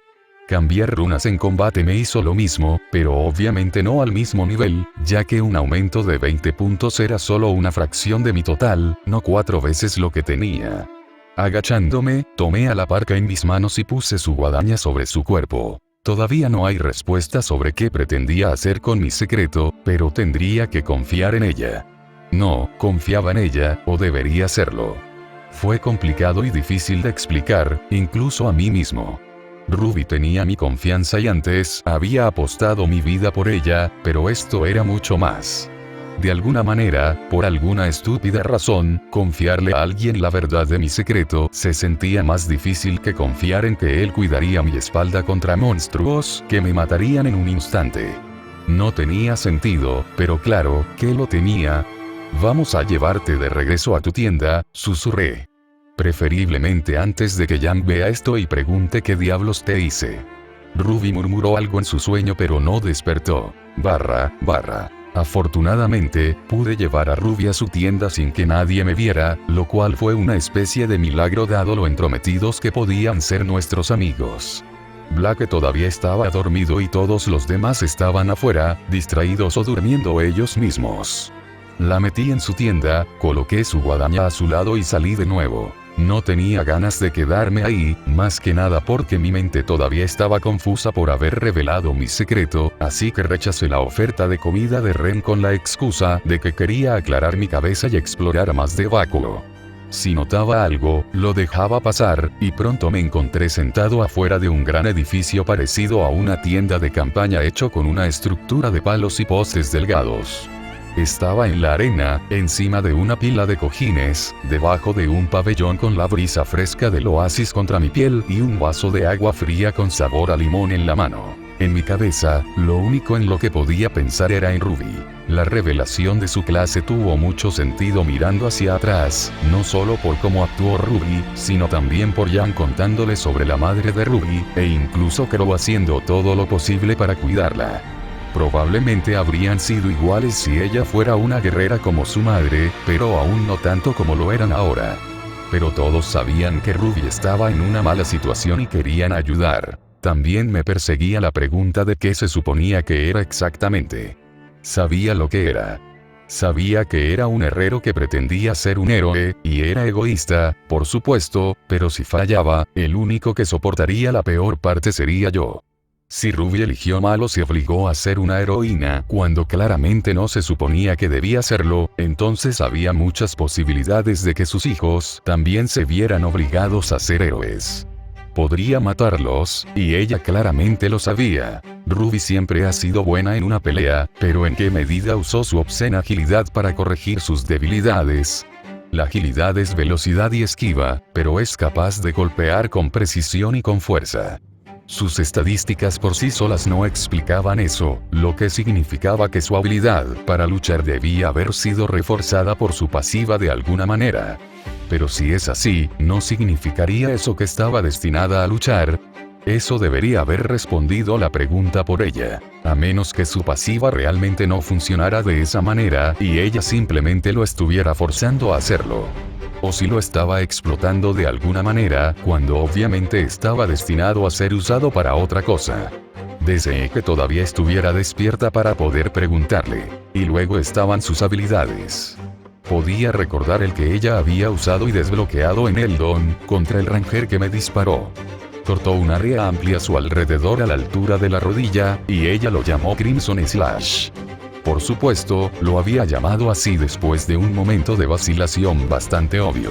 Cambiar runas en combate me hizo lo mismo, pero obviamente no al mismo nivel, ya que un aumento de 20 puntos era solo una fracción de mi total, no 4 veces lo que tenía. Agachándome, tomé a la parca en mis manos y puse su guadaña sobre su cuerpo. Todavía no hay respuesta sobre qué pretendía hacer con mi secreto, pero tendría que confiar en ella. No, confiaba en ella, o debería hacerlo. Fue complicado y difícil de explicar, incluso a mí mismo. Ruby tenía mi confianza y antes había apostado mi vida por ella, pero esto era mucho más. De alguna manera, por alguna estúpida razón, confiarle a alguien la verdad de mi secreto se sentía más difícil que confiar en que él cuidaría mi espalda contra monstruos que me matarían en un instante. No tenía sentido, pero claro, que lo tenía. Vamos a llevarte de regreso a tu tienda, susurré. Preferiblemente antes de que Yang vea esto y pregunte qué diablos te hice. Ruby murmuró algo en su sueño pero no despertó. Afortunadamente, pude llevar a Ruby a su tienda sin que nadie me viera, lo cual fue una especie de milagro dado lo entrometidos que podían ser nuestros amigos. Black todavía estaba dormido y todos los demás estaban afuera, distraídos o durmiendo ellos mismos. La metí en su tienda, coloqué su guadaña a su lado y salí de nuevo. No tenía ganas de quedarme ahí, más que nada porque mi mente todavía estaba confusa por haber revelado mi secreto, así que rechacé la oferta de comida de Ren con la excusa de que quería aclarar mi cabeza y explorar más de Báculo. Si notaba algo, lo dejaba pasar, y pronto me encontré sentado afuera de un gran edificio parecido a una tienda de campaña hecho con una estructura de palos y postes delgados. Estaba en la arena, encima de una pila de cojines, debajo de un pabellón con la brisa fresca del oasis contra mi piel y un vaso de agua fría con sabor a limón en la mano. En mi cabeza, lo único en lo que podía pensar era en Ruby. La revelación de su clase tuvo mucho sentido mirando hacia atrás, no solo por cómo actuó Ruby, sino también por Yang contándole sobre la madre de Ruby, e incluso Crow haciendo todo lo posible para cuidarla. Probablemente habrían sido iguales si ella fuera una guerrera como su madre, pero aún no tanto como lo eran ahora. Pero todos sabían que Ruby estaba en una mala situación y querían ayudar. También me perseguía la pregunta de qué se suponía que era exactamente. Sabía lo que era. Sabía que era un herrero que pretendía ser un héroe, y era egoísta, por supuesto, pero si fallaba, el único que soportaría la peor parte sería yo. Si Ruby eligió mal o se obligó a ser una heroína cuando claramente no se suponía que debía serlo, entonces había muchas posibilidades de que sus hijos también se vieran obligados a ser héroes. Podría matarlos, y ella claramente lo sabía. Ruby siempre ha sido buena en una pelea, pero ¿en qué medida usó su obscena agilidad para corregir sus debilidades? La agilidad es velocidad y esquiva, pero es capaz de golpear con precisión y con fuerza. Sus estadísticas por sí solas no explicaban eso, lo que significaba que su habilidad para luchar debía haber sido reforzada por su pasiva de alguna manera. Pero si es así, ¿no significaría eso que estaba destinada a luchar? Eso debería haber respondido la pregunta por ella, a menos que su pasiva realmente no funcionara de esa manera y ella simplemente lo estuviera forzando a hacerlo. O si lo estaba explotando de alguna manera, cuando obviamente estaba destinado a ser usado para otra cosa. Deseé que todavía estuviera despierta para poder preguntarle. Y luego estaban sus habilidades. Podía recordar el que ella había usado y desbloqueado en Eldon, contra el ranger que me disparó. Cortó un área amplia a su alrededor a la altura de la rodilla, y ella lo llamó Crimson Slash. Por supuesto, lo había llamado así después de un momento de vacilación bastante obvio.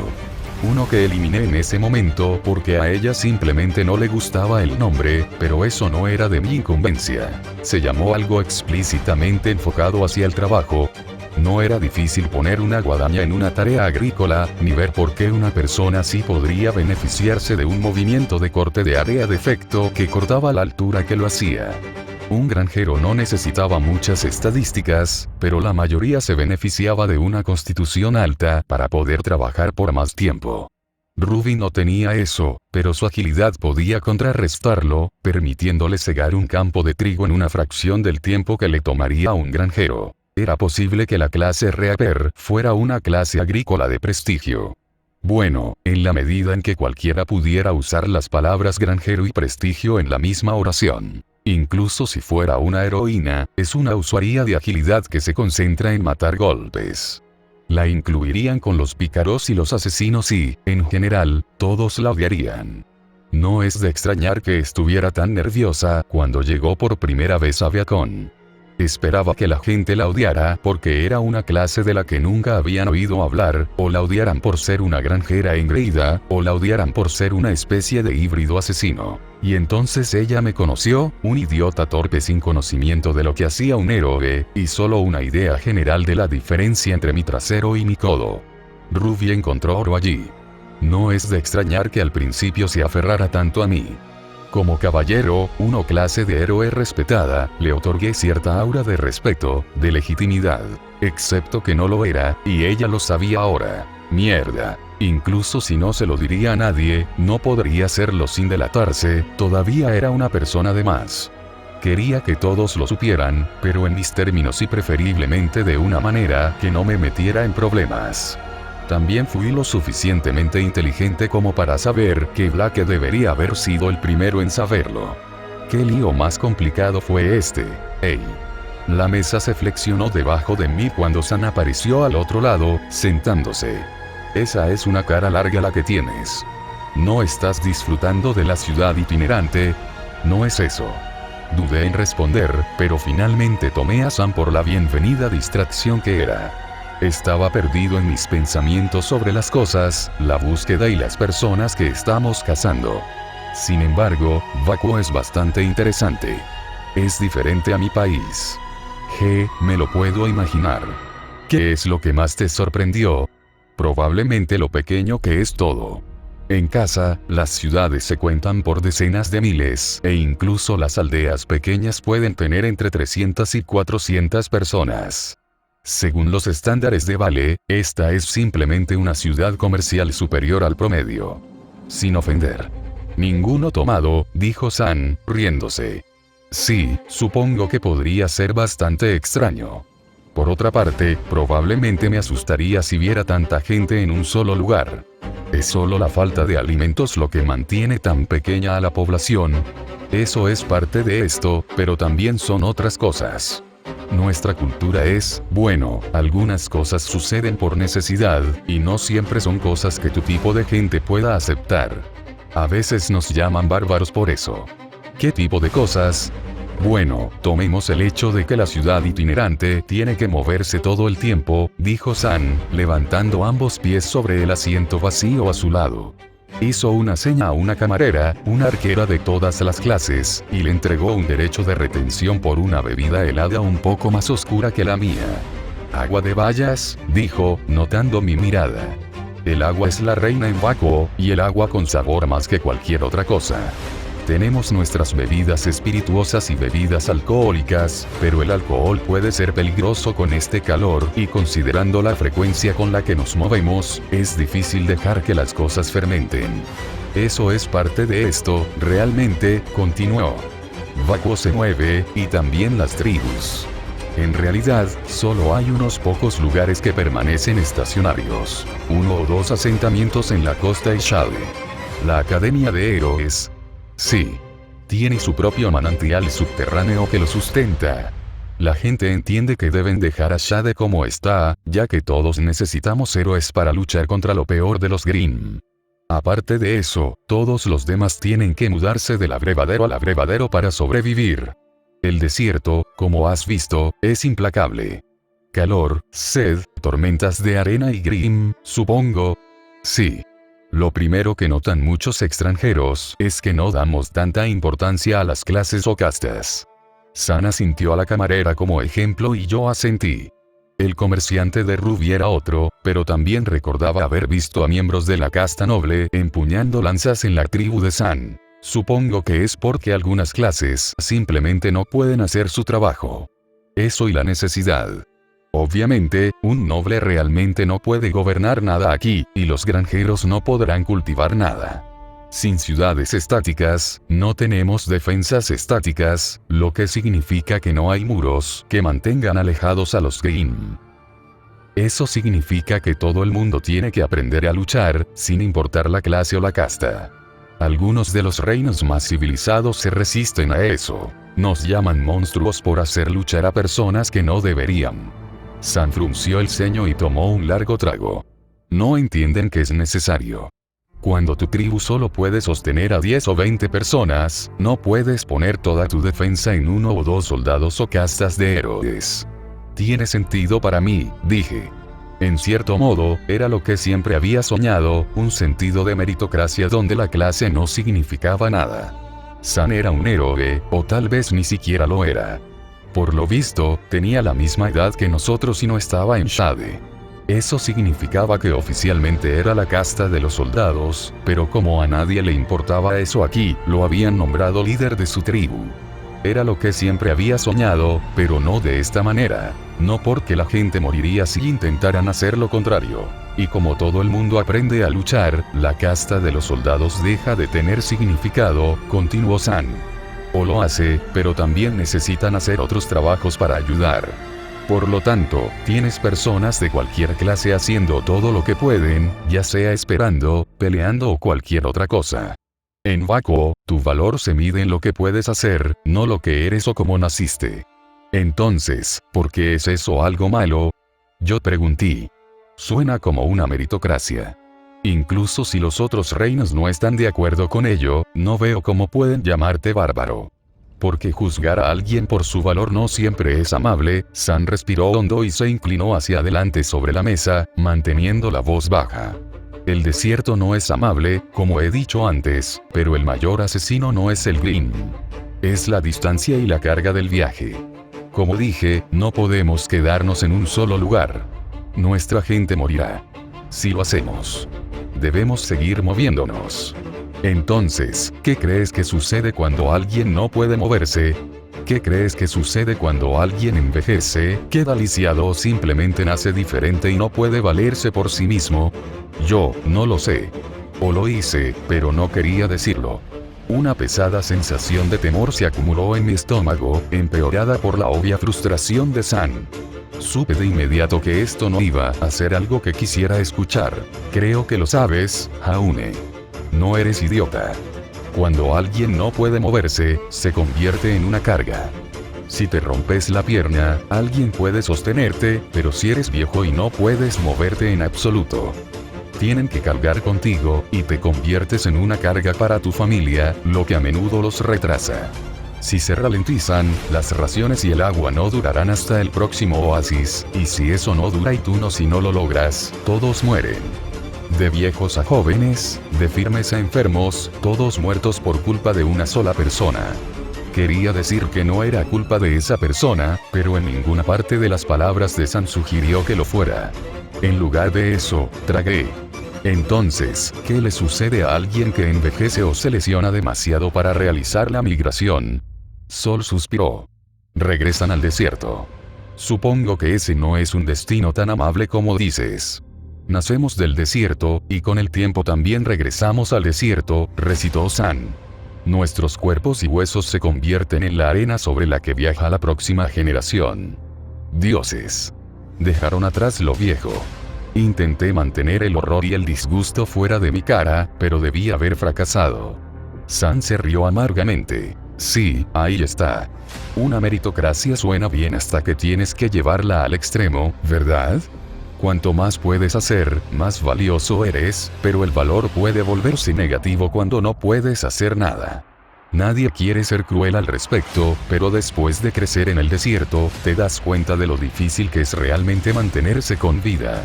Uno que eliminé en ese momento porque a ella simplemente no le gustaba el nombre, pero eso no era de mi incumbencia. Se llamó algo explícitamente enfocado hacia el trabajo. No era difícil poner una guadaña en una tarea agrícola, ni ver por qué una persona así podría beneficiarse de un movimiento de corte de área de efecto que cortaba la altura que lo hacía. Un granjero no necesitaba muchas estadísticas, pero la mayoría se beneficiaba de una constitución alta para poder trabajar por más tiempo. Ruby no tenía eso, pero su agilidad podía contrarrestarlo, permitiéndole cegar un campo de trigo en una fracción del tiempo que le tomaría a un granjero. Era posible que la clase Reaper fuera una clase agrícola de prestigio. Bueno, en la medida en que cualquiera pudiera usar las palabras granjero y prestigio en la misma oración. Incluso si fuera una heroína, es una usuaria de agilidad que se concentra en matar golpes. La incluirían con los pícaros y los asesinos y, en general, todos la odiarían. No es de extrañar que estuviera tan nerviosa cuando llegó por primera vez a Beacon. Esperaba que la gente la odiara porque era una clase de la que nunca habían oído hablar, o la odiaran por ser una granjera engreída, o la odiaran por ser una especie de híbrido asesino. Y entonces ella me conoció, un idiota torpe sin conocimiento de lo que hacía un héroe, y solo una idea general de la diferencia entre mi trasero y mi codo. Ruby encontró oro allí. No es de extrañar que al principio se aferrara tanto a mí. Como caballero, una clase de héroe respetada, le otorgué cierta aura de respeto, de legitimidad. Excepto que no lo era, y ella lo sabía ahora. Mierda. Incluso si no se lo diría a nadie, no podría hacerlo sin delatarse, todavía era una persona de más. Quería que todos lo supieran, pero en mis términos y preferiblemente de una manera que no me metiera en problemas. También fui lo suficientemente inteligente como para saber que Blake debería haber sido el primero en saberlo. ¿Qué lío más complicado fue este? ¡Ey! La mesa se flexionó debajo de mí cuando San apareció al otro lado, sentándose. Esa es una cara larga la que tienes. ¿No estás disfrutando de la ciudad itinerante? No es eso. Dudé en responder, pero finalmente tomé a Sam por la bienvenida distracción que era. Estaba perdido en mis pensamientos sobre las cosas, la búsqueda y las personas que estamos cazando. Sin embargo, Vacuo es bastante interesante. Es diferente a mi país. Me lo puedo imaginar. ¿Qué es lo que más te sorprendió? Probablemente lo pequeño que es todo. En casa, las ciudades se cuentan por decenas de miles, e incluso las aldeas pequeñas pueden tener entre 300 y 400 personas. Según los estándares de Vale, esta es simplemente una ciudad comercial superior al promedio. Sin ofender. Ninguno tomado, dijo San, riéndose. Sí, supongo que podría ser bastante extraño. Por otra parte, probablemente me asustaría si viera tanta gente en un solo lugar. ¿Es solo la falta de alimentos lo que mantiene tan pequeña a la población? Eso es parte de esto, pero también son otras cosas. Nuestra cultura es, bueno, algunas cosas suceden por necesidad, y no siempre son cosas que tu tipo de gente pueda aceptar. A veces nos llaman bárbaros por eso. ¿Qué tipo de cosas? Bueno, tomemos el hecho de que la ciudad itinerante tiene que moverse todo el tiempo, dijo San, levantando ambos pies sobre el asiento vacío a su lado. Hizo una seña a una camarera, una arquera de todas las clases, y le entregó un derecho de retención por una bebida helada un poco más oscura que la mía. Agua de bayas, dijo, notando mi mirada. El agua es la reina en Vacuo, y el agua con sabor más que cualquier otra cosa. Tenemos nuestras bebidas espirituosas y bebidas alcohólicas, pero el alcohol puede ser peligroso con este calor, y considerando la frecuencia con la que nos movemos, es difícil dejar que las cosas fermenten. Eso es parte de esto, realmente, continuó. Vacuo se mueve, y también las tribus. En realidad, solo hay unos pocos lugares que permanecen estacionarios. 1 o 2 asentamientos en la costa Ishade. La Academia de Héroes. Sí. Tiene su propio manantial subterráneo que lo sustenta. La gente entiende que deben dejar a Shade como está, ya que todos necesitamos héroes para luchar contra lo peor de los Grimm. Aparte de eso, todos los demás tienen que mudarse del abrevadero al abrevadero para sobrevivir. El desierto, como has visto, es implacable. Calor, sed, tormentas de arena y Grimm, supongo. Sí. Lo primero que notan muchos extranjeros es que no damos tanta importancia a las clases o castas. San asintió a la camarera como ejemplo y yo asentí. El comerciante de Ruby era otro, pero también recordaba haber visto a miembros de la casta noble empuñando lanzas en la tribu de San. Supongo que es porque algunas clases simplemente no pueden hacer su trabajo. Eso y la necesidad. Obviamente, un noble realmente no puede gobernar nada aquí, y los granjeros no podrán cultivar nada. Sin ciudades estáticas, no tenemos defensas estáticas, lo que significa que no hay muros que mantengan alejados a los Grimm. Eso significa que todo el mundo tiene que aprender a luchar, sin importar la clase o la casta. Algunos de los reinos más civilizados se resisten a eso. Nos llaman monstruos por hacer luchar a personas que no deberían. San frunció el ceño y tomó un largo trago. No entienden que es necesario. Cuando tu tribu solo puede sostener a 10 o 20 personas, no puedes poner toda tu defensa en 1 o 2 soldados o castas de héroes. Tiene sentido para mí, dije. En cierto modo, era lo que siempre había soñado, un sentido de meritocracia donde la clase no significaba nada. San era un héroe, o tal vez ni siquiera lo era. Por lo visto, tenía la misma edad que nosotros y no estaba en Shade. Eso significaba que oficialmente era la casta de los soldados, pero como a nadie le importaba eso aquí, lo habían nombrado líder de su tribu. Era lo que siempre había soñado, pero no de esta manera. No porque la gente moriría si intentaran hacer lo contrario. Y como todo el mundo aprende a luchar, la casta de los soldados deja de tener significado, continuó San. O lo hace, pero también necesitan hacer otros trabajos para ayudar. Por lo tanto, tienes personas de cualquier clase haciendo todo lo que pueden, ya sea esperando, peleando o cualquier otra cosa. En Vacuo, tu valor se mide en lo que puedes hacer, no lo que eres o cómo naciste. Entonces, ¿por qué es eso algo malo? Yo pregunté. Suena como una meritocracia. Incluso si los otros reinos no están de acuerdo con ello, no veo cómo pueden llamarte bárbaro. Porque juzgar a alguien por su valor no siempre es amable. San respiró hondo y se inclinó hacia adelante sobre la mesa, manteniendo la voz baja. El desierto no es amable, como he dicho antes, pero el mayor asesino no es el Grimm. Es la distancia y la carga del viaje. Como dije, no podemos quedarnos en un solo lugar. Nuestra gente morirá. Si lo hacemos. Debemos seguir moviéndonos. Entonces, ¿qué crees que sucede cuando alguien no puede moverse? ¿Qué crees que sucede cuando alguien envejece, queda lisiado o simplemente nace diferente y no puede valerse por sí mismo? Yo, no lo sé. O lo hice, pero no quería decirlo. Una pesada sensación de temor se acumuló en mi estómago, empeorada por la obvia frustración de San. Supe de inmediato que esto no iba a ser algo que quisiera escuchar. Creo que lo sabes, Jaune. No eres idiota. Cuando alguien no puede moverse, se convierte en una carga. Si te rompes la pierna, alguien puede sostenerte, pero si eres viejo y no puedes moverte en absoluto. tienen que cargar contigo, y te conviertes en una carga para tu familia, lo que a menudo los retrasa. Si se ralentizan, las raciones y el agua no durarán hasta el próximo oasis, y si eso no dura y tú no lo logras, todos mueren. De viejos a jóvenes, de firmes a enfermos, todos muertos por culpa de una sola persona. Quería decir que no era culpa de esa persona, pero en ninguna parte de las palabras de San sugirió que lo fuera. En lugar de eso, tragué. Entonces, ¿qué le sucede a alguien que envejece o se lesiona demasiado para realizar la migración? Sol suspiró. Regresan al desierto. Supongo que ese no es un destino tan amable como dices. Nacemos del desierto, y con el tiempo también regresamos al desierto, recitó San. Nuestros cuerpos y huesos se convierten en la arena sobre la que viaja la próxima generación. Dioses. Dejaron atrás lo viejo. Intenté mantener el horror y el disgusto fuera de mi cara, pero debí haber fracasado. San se rió amargamente. Sí, ahí está. Una meritocracia suena bien hasta que tienes que llevarla al extremo, ¿verdad? Cuanto más puedes hacer, más valioso eres, pero el valor puede volverse negativo cuando no puedes hacer nada. Nadie quiere ser cruel al respecto, pero después de crecer en el desierto, te das cuenta de lo difícil que es realmente mantenerse con vida.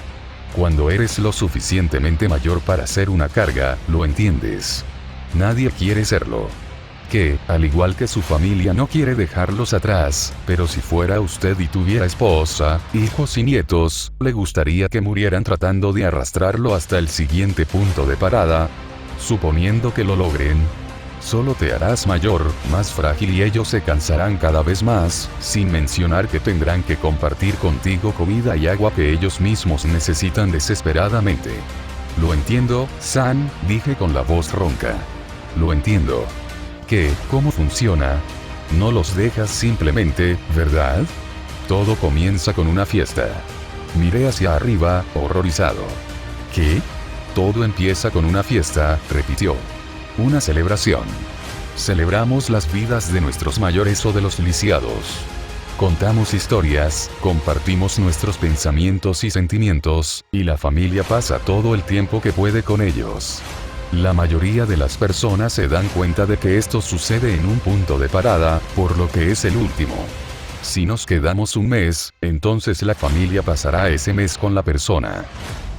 Cuando eres lo suficientemente mayor para ser una carga, lo entiendes. Nadie quiere serlo. Que, al igual que su familia, no quiere dejarlos atrás, pero si fuera usted y tuviera esposa, hijos y nietos, ¿le gustaría que murieran tratando de arrastrarlo hasta el siguiente punto de parada? Suponiendo que lo logren, solo te harás mayor, más frágil y ellos se cansarán cada vez más, sin mencionar que tendrán que compartir contigo comida y agua que ellos mismos necesitan desesperadamente. Lo entiendo, San, dije con la voz ronca. Lo entiendo. ¿Qué? ¿Cómo funciona? No los dejas simplemente, ¿verdad? Todo comienza con una fiesta. Miré hacia arriba, horrorizado. ¿Qué? Todo empieza con una fiesta, repitió. Una celebración. Celebramos las vidas de nuestros mayores o de los lisiados. Contamos historias, compartimos nuestros pensamientos y sentimientos, y la familia pasa todo el tiempo que puede con ellos. La mayoría de las personas se dan cuenta de que esto sucede en un punto de parada, por lo que es el último. Si nos quedamos un mes, entonces la familia pasará ese mes con la persona.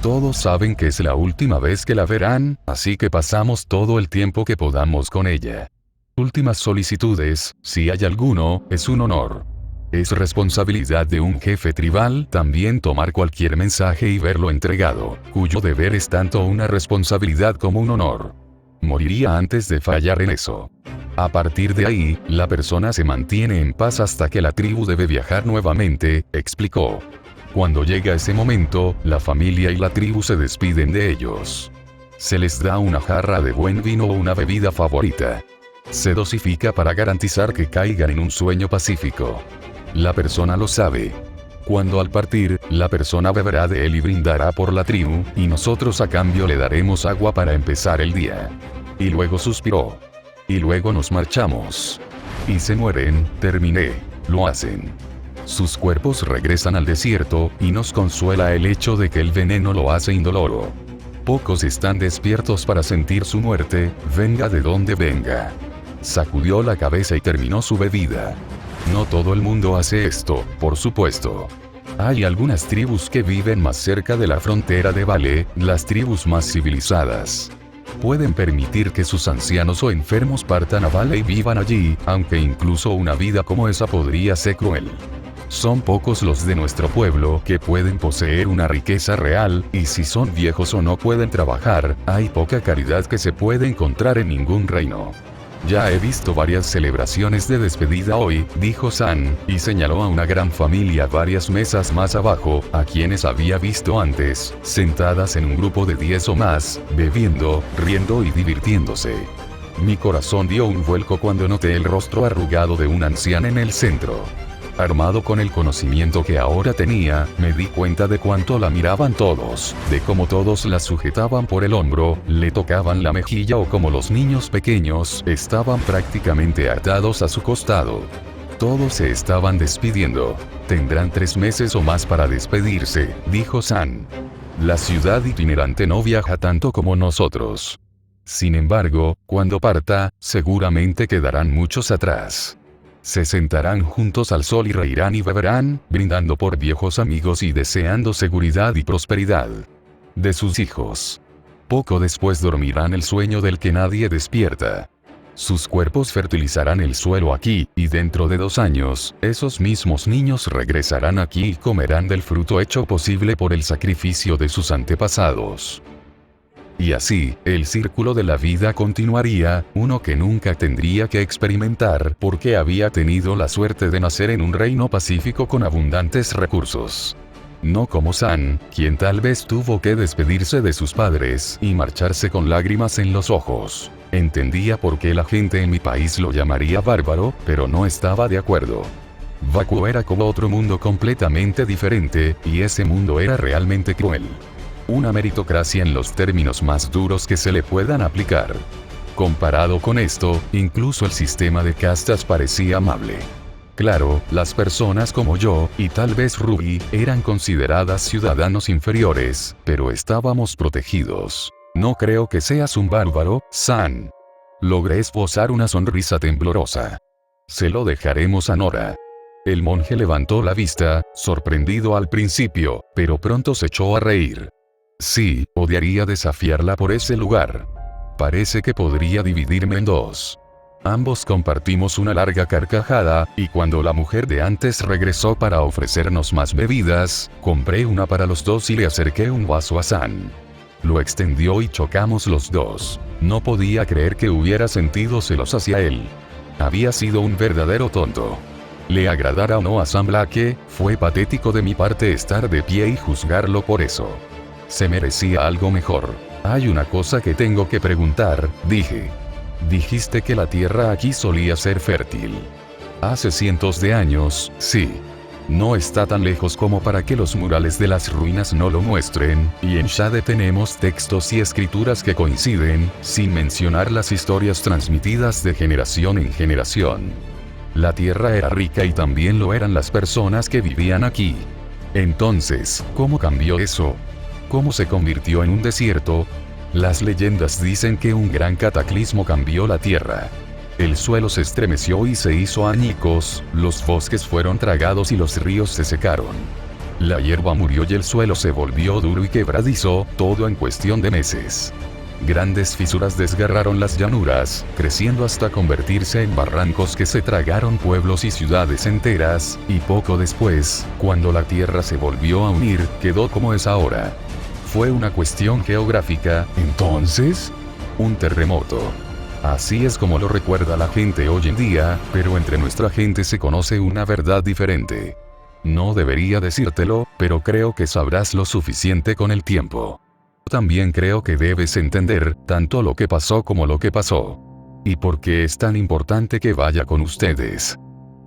Todos saben que es la última vez que la verán, así que pasamos todo el tiempo que podamos con ella. Últimas solicitudes, si hay alguno, es un honor. Es responsabilidad de un jefe tribal también tomar cualquier mensaje y verlo entregado, cuyo deber es tanto una responsabilidad como un honor. Moriría antes de fallar en eso. A partir de ahí, la persona se mantiene en paz hasta que la tribu debe viajar nuevamente, explicó. Cuando llega ese momento, la familia y la tribu se despiden de ellos. Se les da una jarra de buen vino o una bebida favorita. Se dosifica para garantizar que caigan en un sueño pacífico. La persona lo sabe. Cuando al partir, la persona beberá de él y brindará por la tribu, y nosotros a cambio le daremos agua para empezar el día. Y luego suspiró. Y luego nos marchamos. Y se mueren, terminé. Lo hacen. Sus cuerpos regresan al desierto, y nos consuela el hecho de que el veneno lo hace indoloro. Pocos están despiertos para sentir su muerte, venga de donde venga. Sacudió la cabeza y terminó su bebida. No todo el mundo hace esto, por supuesto. Hay algunas tribus que viven más cerca de la frontera de Vale, las tribus más civilizadas. Pueden permitir que sus ancianos o enfermos partan a Vale y vivan allí, aunque incluso una vida como esa podría ser cruel. Son pocos los de nuestro pueblo que pueden poseer una riqueza real, y si son viejos o no pueden trabajar, hay poca caridad que se puede encontrar en ningún reino. Ya he visto varias celebraciones de despedida hoy, dijo San, y señaló a una gran familia varias mesas más abajo, a quienes había visto antes, sentadas en un grupo de 10 o más, bebiendo, riendo y divirtiéndose. Mi corazón dio un vuelco cuando noté el rostro arrugado de una anciana en el centro. Armado con el conocimiento que ahora tenía, me di cuenta de cuánto la miraban todos, de cómo todos la sujetaban por el hombro, le tocaban la mejilla o como los niños pequeños, estaban prácticamente atados a su costado. Todos se estaban despidiendo. Tendrán 3 meses o más para despedirse, dijo San. La ciudad itinerante no viaja tanto como nosotros. Sin embargo, cuando parta, seguramente quedarán muchos atrás. Se sentarán juntos al sol y reirán y beberán, brindando por viejos amigos y deseando seguridad y prosperidad de sus hijos. Poco después dormirán el sueño del que nadie despierta. Sus cuerpos fertilizarán el suelo aquí, y dentro de 2 años, esos mismos niños regresarán aquí y comerán del fruto hecho posible por el sacrificio de sus antepasados. Y así, el círculo de la vida continuaría, uno que nunca tendría que experimentar porque había tenido la suerte de nacer en un reino pacífico con abundantes recursos. No como San, quien tal vez tuvo que despedirse de sus padres y marcharse con lágrimas en los ojos. Entendía por qué la gente en mi país lo llamaría bárbaro, pero no estaba de acuerdo. Vacuo era como otro mundo completamente diferente, y ese mundo era realmente cruel. Una meritocracia en los términos más duros que se le puedan aplicar. Comparado con esto, incluso el sistema de castas parecía amable. Claro, las personas como yo, y tal vez Ruby, eran consideradas ciudadanos inferiores, pero estábamos protegidos. No creo que seas un bárbaro, San. Logré esbozar una sonrisa temblorosa. Se lo dejaremos a Nora. El monje levantó la vista, sorprendido al principio, pero pronto se echó a reír. Sí, odiaría desafiarla por ese lugar. Parece que podría dividirme en 2. Ambos compartimos una larga carcajada, y cuando la mujer de antes regresó para ofrecernos más bebidas, compré una para los 2 y le acerqué un vaso a San. Lo extendió y chocamos los 2. No podía creer que hubiera sentido celos hacia él. Había sido un verdadero tonto. Le agradara o no a Sam Blake, fue patético de mi parte estar de pie y juzgarlo por eso. Se merecía algo mejor. Hay una cosa que tengo que preguntar, dije. Dijiste que la tierra aquí solía ser fértil. Hace cientos de años, sí. No está tan lejos como para que los murales de las ruinas no lo muestren, y en Shade tenemos textos y escrituras que coinciden, sin mencionar las historias transmitidas de generación en generación. La tierra era rica y también lo eran las personas que vivían aquí. Entonces, ¿cómo cambió eso? ¿Cómo se convirtió en un desierto? Las leyendas dicen que un gran cataclismo cambió la tierra. El suelo se estremeció y se hizo añicos, los bosques fueron tragados y los ríos se secaron. La hierba murió y el suelo se volvió duro y quebradizo, todo en cuestión de meses. Grandes fisuras desgarraron las llanuras, creciendo hasta convertirse en barrancos que se tragaron pueblos y ciudades enteras, y poco después, cuando la tierra se volvió a unir, quedó como es ahora. Fue una cuestión geográfica, entonces, un terremoto. Así es como lo recuerda la gente hoy en día, pero entre nuestra gente se conoce una verdad diferente. No debería decírtelo, pero creo que sabrás lo suficiente con el tiempo. También creo que debes entender, tanto lo que pasó como lo que pasó. ¿Y por qué es tan importante que vaya con ustedes?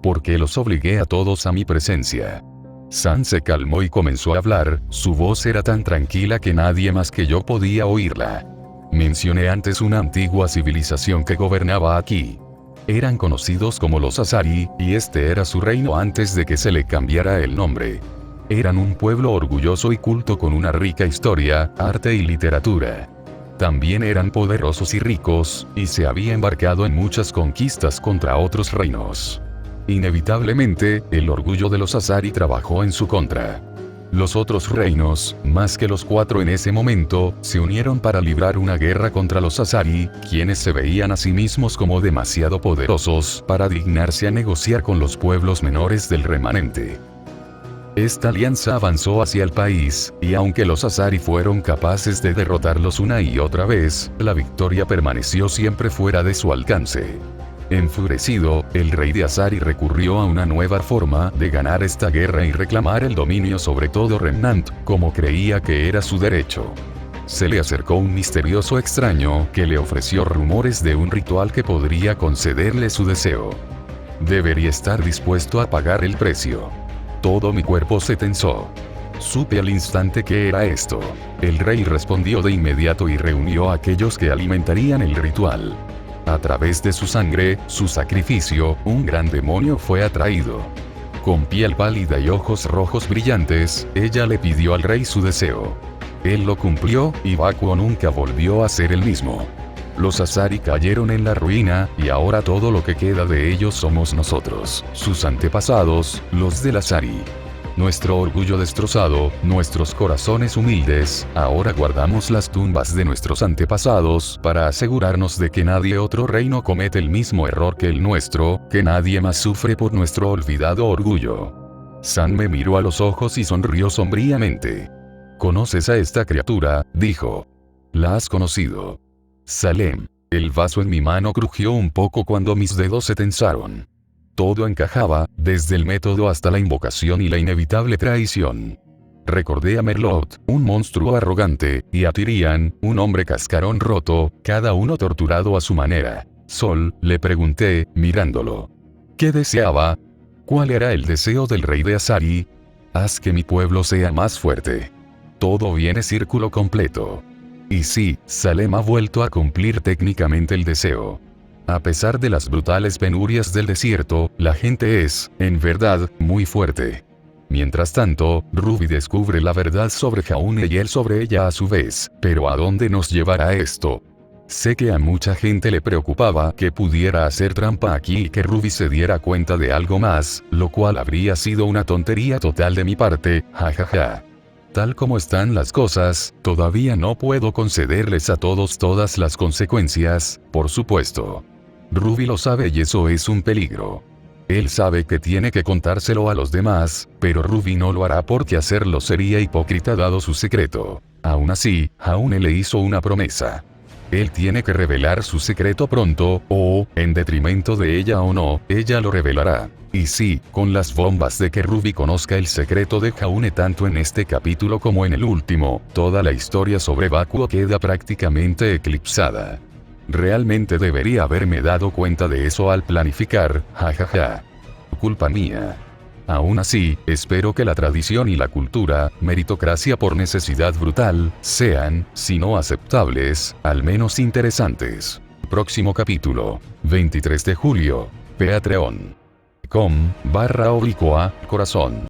Porque los obligué a todos a mi presencia. San se calmó y comenzó a hablar, su voz era tan tranquila que nadie más que yo podía oírla. Mencioné antes una antigua civilización que gobernaba aquí. Eran conocidos como los Asari, y este era su reino antes de que se le cambiara el nombre. Eran un pueblo orgulloso y culto con una rica historia, arte y literatura. También eran poderosos y ricos, y se había embarcado en muchas conquistas contra otros reinos. Inevitablemente, el orgullo de los Asari trabajó en su contra. Los otros reinos, más que los 4 en ese momento, se unieron para librar una guerra contra los Asari, quienes se veían a sí mismos como demasiado poderosos para dignarse a negociar con los pueblos menores del remanente. Esta alianza avanzó hacia el país, y aunque los Asari fueron capaces de derrotarlos una y otra vez, la victoria permaneció siempre fuera de su alcance. Enfurecido, el rey de Asari recurrió a una nueva forma de ganar esta guerra y reclamar el dominio sobre todo Remnant, como creía que era su derecho. Se le acercó un misterioso extraño que le ofreció rumores de un ritual que podría concederle su deseo. Debería estar dispuesto a pagar el precio. Todo mi cuerpo se tensó. Supe al instante qué era esto. El rey respondió de inmediato y reunió a aquellos que alimentarían el ritual. A través de su sangre, su sacrificio, un gran demonio fue atraído. Con piel pálida y ojos rojos brillantes, ella le pidió al rey su deseo. Él lo cumplió, y Bakuo nunca volvió a ser el mismo. Los Asari cayeron en la ruina, y ahora todo lo que queda de ellos somos nosotros, sus antepasados, los del Asari. Nuestro orgullo destrozado, nuestros corazones humildes, ahora guardamos las tumbas de nuestros antepasados para asegurarnos de que nadie otro reino comete el mismo error que el nuestro, que nadie más sufre por nuestro olvidado orgullo. San me miró a los ojos y sonrió sombríamente. ¿Conoces a esta criatura?, dijo. ¿La has conocido? Salem. El vaso en mi mano crujió un poco cuando mis dedos se tensaron. Todo encajaba, desde el método hasta la invocación y la inevitable traición. Recordé a Merlot, un monstruo arrogante, y a Tyrian, un hombre cascarón roto, cada uno torturado a su manera. Sol, le pregunté, mirándolo. ¿Qué deseaba? ¿Cuál era el deseo del rey de Asari? Haz que mi pueblo sea más fuerte. Todo viene círculo completo. Y sí, Salem ha vuelto a cumplir técnicamente el deseo. A pesar de las brutales penurias del desierto, la gente es, en verdad, muy fuerte. Mientras tanto, Ruby descubre la verdad sobre Jaune y él sobre ella a su vez, pero ¿a dónde nos llevará esto? Sé que a mucha gente le preocupaba que pudiera hacer trampa aquí y que Ruby se diera cuenta de algo más, lo cual habría sido una tontería total de mi parte, jajaja. Tal como están las cosas, todavía no puedo concederles a todos todas las consecuencias, por supuesto. Ruby lo sabe y eso es un peligro. Él sabe que tiene que contárselo a los demás, pero Ruby no lo hará porque hacerlo sería hipócrita dado su secreto. Aún así, Jaune le hizo una promesa. Él tiene que revelar su secreto pronto, o, en detrimento de ella o no, ella lo revelará. Y sí, con las bombas de que Ruby conozca el secreto de Jaune tanto en este capítulo como en el último, toda la historia sobre Bakuo queda prácticamente eclipsada. Realmente debería haberme dado cuenta de eso al planificar, jajaja. Culpa mía. Aún así, espero que la tradición y la cultura, meritocracia por necesidad brutal, sean, si no aceptables, al menos interesantes. Próximo capítulo. 23 de julio. Patreon.com/corazón.